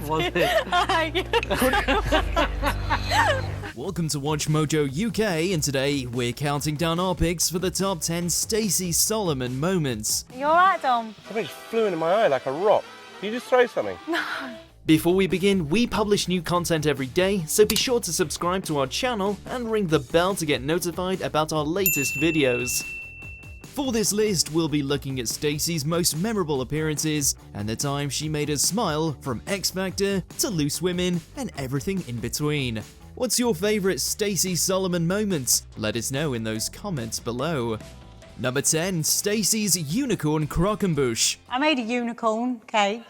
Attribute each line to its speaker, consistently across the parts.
Speaker 1: Was it?
Speaker 2: Welcome to WatchMojo UK, and today we're counting down our picks for the top 10 Stacey Solomon moments.
Speaker 3: You alright, Dom?
Speaker 4: Something just flew into my eye like a rock. Did you just throw something?
Speaker 3: No.
Speaker 2: Before we begin, we publish new content every day, so be sure to subscribe to our channel and ring the bell to get notified about our latest videos. For this list, we'll be looking at Stacey's most memorable appearances and the time she made us smile, from X Factor to Loose Women and everything in between. What's your favourite Stacey Solomon moment? Let us know in those comments below. Number 10, Stacey's unicorn croquembouche.
Speaker 3: I made a unicorn cake.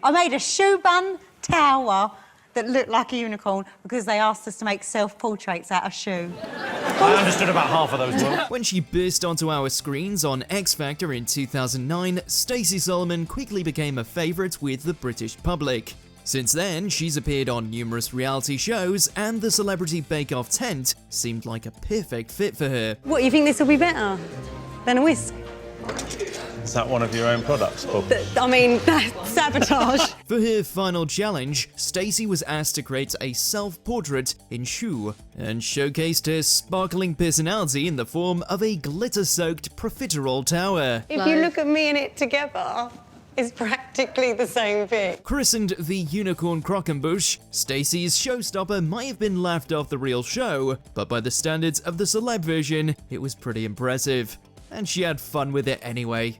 Speaker 3: I made a shoe bun tower that looked like a unicorn because they asked us to make self-portraits out of shoe.
Speaker 1: I understood about half of those, Will.
Speaker 2: When she burst onto our screens on X Factor in 2009, Stacey Solomon quickly became a favourite with the British public. Since then, she's appeared on numerous reality shows, and the Celebrity Bake Off tent seemed like a perfect fit for her.
Speaker 3: What, you think this will be better than a whisk?
Speaker 4: Is that one of your own products, Bob?
Speaker 3: I mean, that's sabotage.
Speaker 2: For her final challenge, Stacey was asked to create a self-portrait in shoe and showcased her sparkling personality in the form of a glitter-soaked profiterole tower.
Speaker 3: If you look at me and it together, it's practically the same thing.
Speaker 2: Christened the Unicorn Croquembouche, Stacey's showstopper might have been laughed off the real show, but by the standards of the celeb version, it was pretty impressive. And she had fun with it anyway.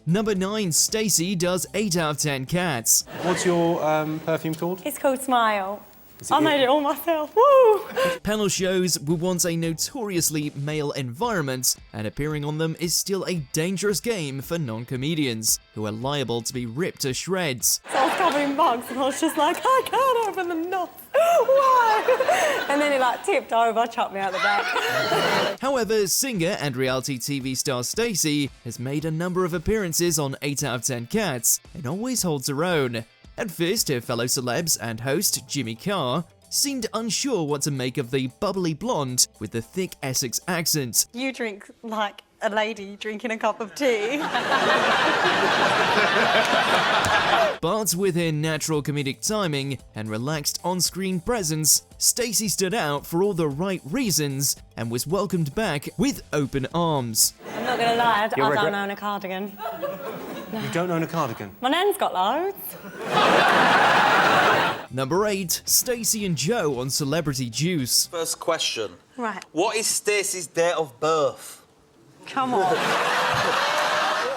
Speaker 2: Number 9, Stacey does 8 out of 10 cats.
Speaker 4: What's your perfume called?
Speaker 3: It's called Smile. I made it all myself. Woo!
Speaker 2: Panel shows were once a notoriously male environment, and appearing on them is still a dangerous game for non-comedians, who are liable to be ripped to shreds.
Speaker 3: So I was covered in bugs and I was just like, I can't open the knot. Why? And then it like tipped over, chucked me out the back.
Speaker 2: However, singer and reality TV star Stacey has made a number of appearances on 8 out of 10 cats and always holds her own. At first, her fellow celebs and host, Jimmy Carr, seemed unsure what to make of the bubbly blonde with the thick Essex accent.
Speaker 3: You drink like a lady drinking a cup of tea.
Speaker 2: But with her natural comedic timing and relaxed on-screen presence, Stacey stood out for all the right reasons and was welcomed back with open arms.
Speaker 3: I'm not gonna lie, I don't own a cardigan.
Speaker 4: You don't own a cardigan?
Speaker 3: My nan's got loads.
Speaker 2: Number 8, Stacey and Joe on Celebrity Juice.
Speaker 5: First question.
Speaker 3: Right.
Speaker 5: What is Stacey's date of birth?
Speaker 3: Come on.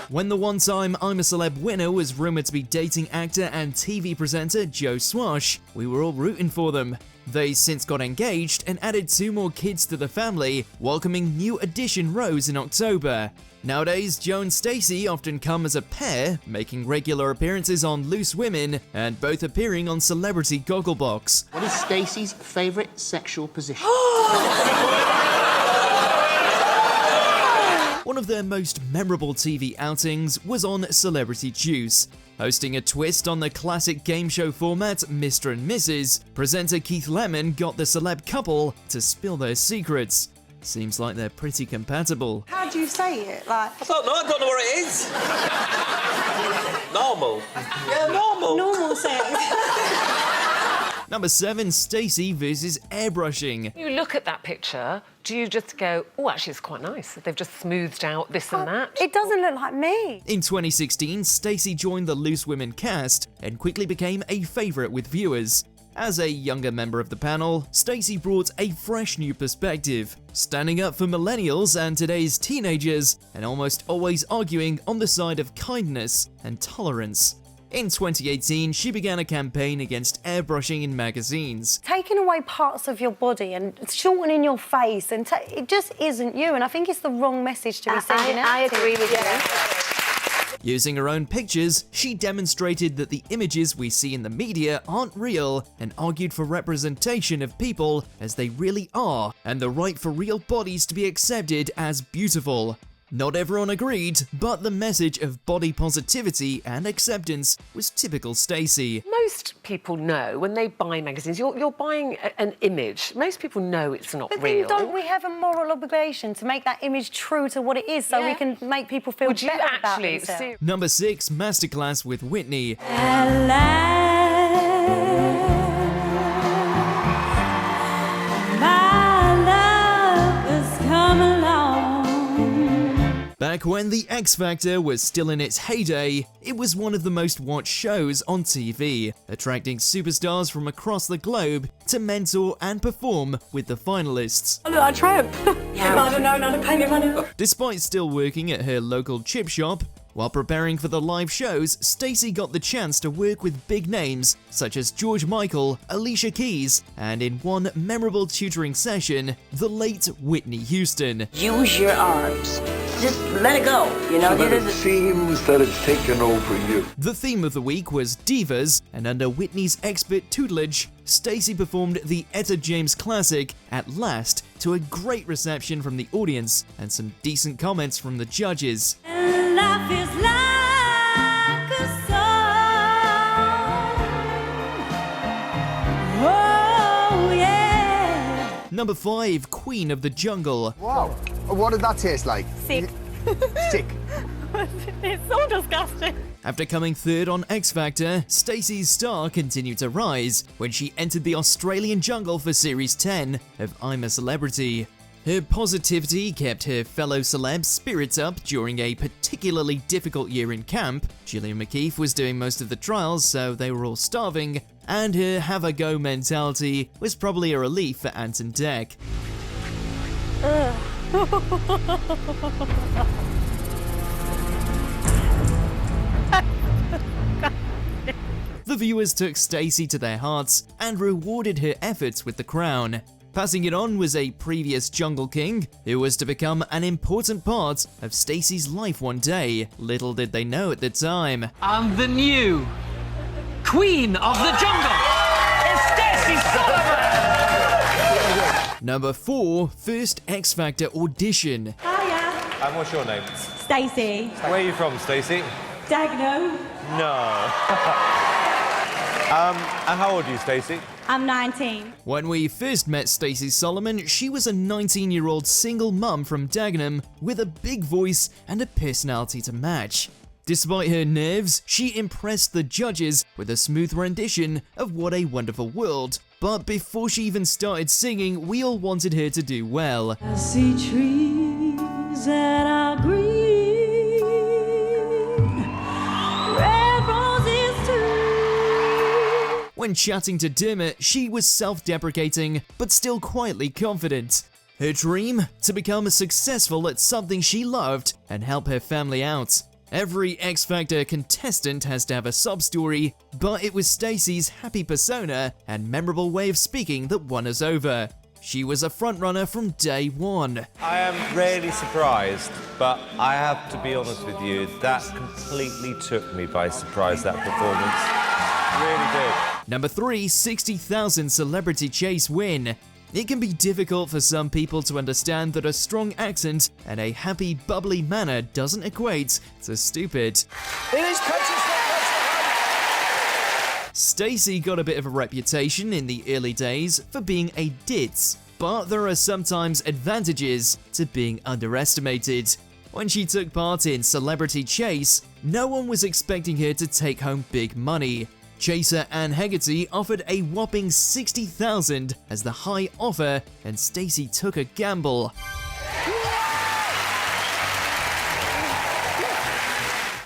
Speaker 2: When the one-time I'm a Celeb winner was rumoured to be dating actor and TV presenter Joe Swash, we were all rooting for them. They since got engaged and added 2 more kids to the family, welcoming new addition Rose in October. Nowadays, Joe and Stacey often come as a pair, making regular appearances on Loose Women and both appearing on Celebrity Gogglebox.
Speaker 6: What is Stacey's favourite sexual position?
Speaker 2: One of their most memorable TV outings was on Celebrity Juice. Hosting a twist on the classic game show format Mr. and Mrs., presenter Keith Lemon got the celeb couple to spill their secrets. Seems like they're pretty compatible.
Speaker 3: How do you say it? Like,
Speaker 5: I don't know what it is. Normal. Yeah, normal.
Speaker 3: normal sex.
Speaker 2: Number 7, Stacey versus airbrushing.
Speaker 7: You look at that picture, do you just go, oh, actually, it's quite nice. They've just smoothed out this and that.
Speaker 3: It doesn't look like me.
Speaker 2: In 2016, Stacey joined the Loose Women cast and quickly became a favourite with viewers. As a younger member of the panel, Stacey brought a fresh new perspective, standing up for millennials and today's teenagers, and almost always arguing on the side of kindness and tolerance. In 2018, she began a campaign against airbrushing in magazines.
Speaker 3: Taking away parts of your body and shortening your face, and it just isn't you, and I think it's the wrong message to be sending out.
Speaker 7: I agree with you.
Speaker 2: Using her own pictures, she demonstrated that the images we see in the media aren't real and argued for representation of people as they really are and the right for real bodies to be accepted as beautiful. Not everyone agreed, but the message of body positivity and acceptance was typical Stacey.
Speaker 7: Most people know when they buy magazines, you're buying an image. Most people know it's not
Speaker 3: But
Speaker 7: real.
Speaker 3: then don't we have a moral obligation to make that image true to what it is so we can make people feel
Speaker 7: Would you
Speaker 3: better about
Speaker 7: actually
Speaker 3: themselves?
Speaker 2: Number 6, Masterclass with Whitney.
Speaker 3: Hello.
Speaker 2: The X Factor was still in its heyday, it was one of the most watched shows on TV, attracting superstars from across the globe to mentor and perform with the finalists.
Speaker 8: Oh, look, I triumph. I don't know, not to pay me money.
Speaker 2: Despite still working at her local chip shop, while preparing for the live shows, Stacey got the chance to work with big names such as George Michael, Alicia Keys, and in one memorable tutoring session, the late Whitney Houston.
Speaker 8: Use your arms. Just let it go, you know?
Speaker 9: But it seems that it's taken over you.
Speaker 2: The theme of the week was Divas, and under Whitney's expert tutelage, Stacey performed the Etta James classic At Last to a great reception from the audience and some decent comments from the judges.
Speaker 3: Life is like a song. Oh, yeah.
Speaker 2: Number 5, Queen of the Jungle.
Speaker 9: Wow. What did that taste like?
Speaker 8: Sick.
Speaker 9: Sick.
Speaker 8: It's so disgusting.
Speaker 2: After coming third on X Factor, Stacey's star continued to rise when she entered the Australian jungle for Series 10 of I'm a Celebrity. Her positivity kept her fellow celebs' spirits up during a particularly difficult year in camp. Gillian McKeith was doing most of the trials, so they were all starving, and her have-a-go mentality was probably a relief for Ant and Dec. The viewers took Stacey to their hearts and rewarded her efforts with the crown. Passing it on was a previous Jungle King, who was to become an important part of Stacey's life one day. Little did they know at the time.
Speaker 10: And the new Queen of the Jungle is Stacey Solomon!
Speaker 2: Number 4, first X Factor audition.
Speaker 3: Hiya.
Speaker 4: And what's your name?
Speaker 3: Stacey.
Speaker 4: Where are you from, Stacey?
Speaker 3: Dagenham.
Speaker 4: No. And how old are you, Stacey?
Speaker 3: I'm 19.
Speaker 2: When we first met Stacey Solomon, she was a 19-year-old single mum from Dagenham with a big voice and a personality to match. Despite her nerves, she impressed the judges with a smooth rendition of What a Wonderful World. But before she even started singing, we all wanted her to do well.
Speaker 3: I see trees that are green, red roses too.
Speaker 2: When chatting to Dermot, she was self-deprecating, but still quietly confident. Her dream? To become successful at something she loved and help her family out. Every X Factor contestant has to have a sub-story, but it was Stacey's happy persona and memorable way of speaking that won us over. She was a frontrunner from day one.
Speaker 4: I am really surprised, but I have to be honest with you, that completely took me by surprise, that performance. Really did.
Speaker 2: Number 3, 60,000 Celebrity Chase win. It can be difficult for some people to understand that a strong accent and a happy, bubbly manner doesn't equate to stupid.
Speaker 5: It is
Speaker 2: Stacey got a bit of a reputation in the early days for being a ditz, but there are sometimes advantages to being underestimated. When she took part in Celebrity Chase, no one was expecting her to take home big money. Chaser Anne Hegarty offered a whopping 60,000 as the high offer, and Stacey took a gamble.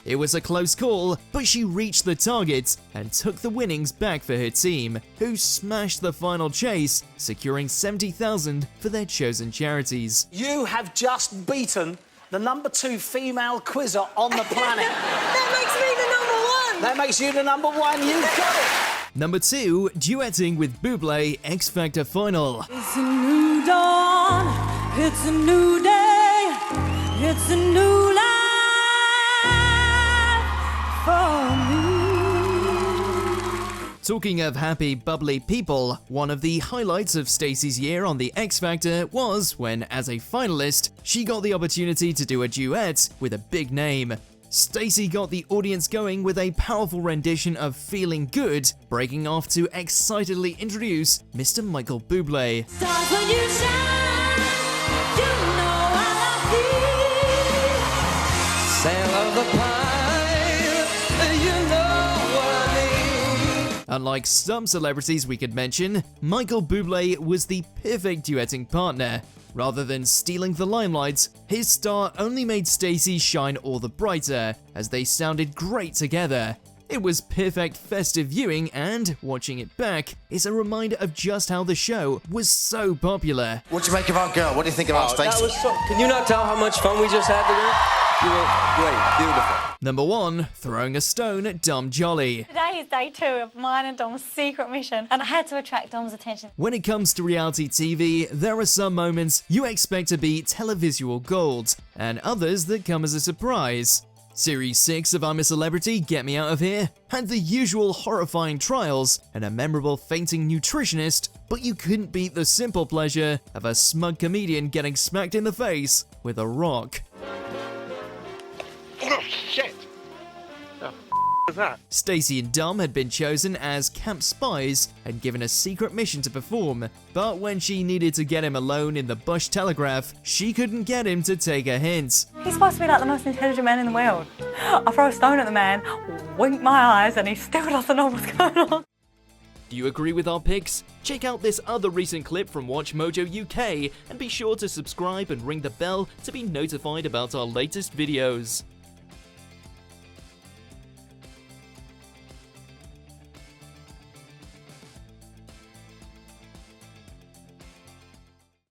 Speaker 2: It was a close call, but she reached the target and took the winnings back for her team, who smashed the final chase, securing 70,000 for their chosen charities.
Speaker 5: You have just beaten the #2 female quizzer on the planet.
Speaker 8: That makes me the #1.
Speaker 5: That makes you the #1. You've got it.
Speaker 2: Number 2, duetting with Bublé, X Factor Final.
Speaker 3: It's a new dawn, it's a new day, it's a new life for me.
Speaker 2: Talking of happy, bubbly people, one of the highlights of Stacey's year on the X Factor was when, as a finalist, she got the opportunity to do a duet with a big name. Stacey got the audience going with a powerful rendition of Feeling Good, breaking off to excitedly introduce Mr. Michael Bublé.
Speaker 3: Stars when you shine, you know I love you.
Speaker 5: Sail of the pine, you know what I mean.
Speaker 2: Unlike some celebrities we could mention, Michael Bublé was the perfect duetting partner. Rather than stealing the limelight, his star only made Stacey shine all the brighter, as they sounded great together. It was perfect festive viewing, and watching it back is a reminder of just how the show was so popular.
Speaker 9: What do you make of our girl? What do you think about
Speaker 5: That
Speaker 9: Stacey?
Speaker 5: was so... Can you not tell how much fun we just had today? You were great, beautiful.
Speaker 2: Number 1, throwing a stone at Dom Jolly.
Speaker 11: Today is day 2 of mine and Dom's secret mission, and I had to attract Dom's attention.
Speaker 2: When it comes to reality TV, there are some moments you expect to be televisual gold, and others that come as a surprise. Series 6 of I'm a Celebrity, Get Me Out of Here had the usual horrifying trials and a memorable fainting nutritionist, but you couldn't beat the simple pleasure of a smug comedian getting smacked in the face with a rock.
Speaker 9: Oh, shit!
Speaker 5: What is that?
Speaker 2: Stacey and Dom had been chosen as camp spies and given a secret mission to perform, but when she needed to get him alone in the Bush Telegraph, she couldn't get him to take a hint.
Speaker 11: He's supposed to be like the most intelligent man in the world. I throw a stone at the man, wink my eyes, and he still doesn't know what's going on.
Speaker 2: Do you agree with our picks? Check out this other recent clip from WatchMojo UK and be sure to subscribe and ring the bell to be notified about our latest videos.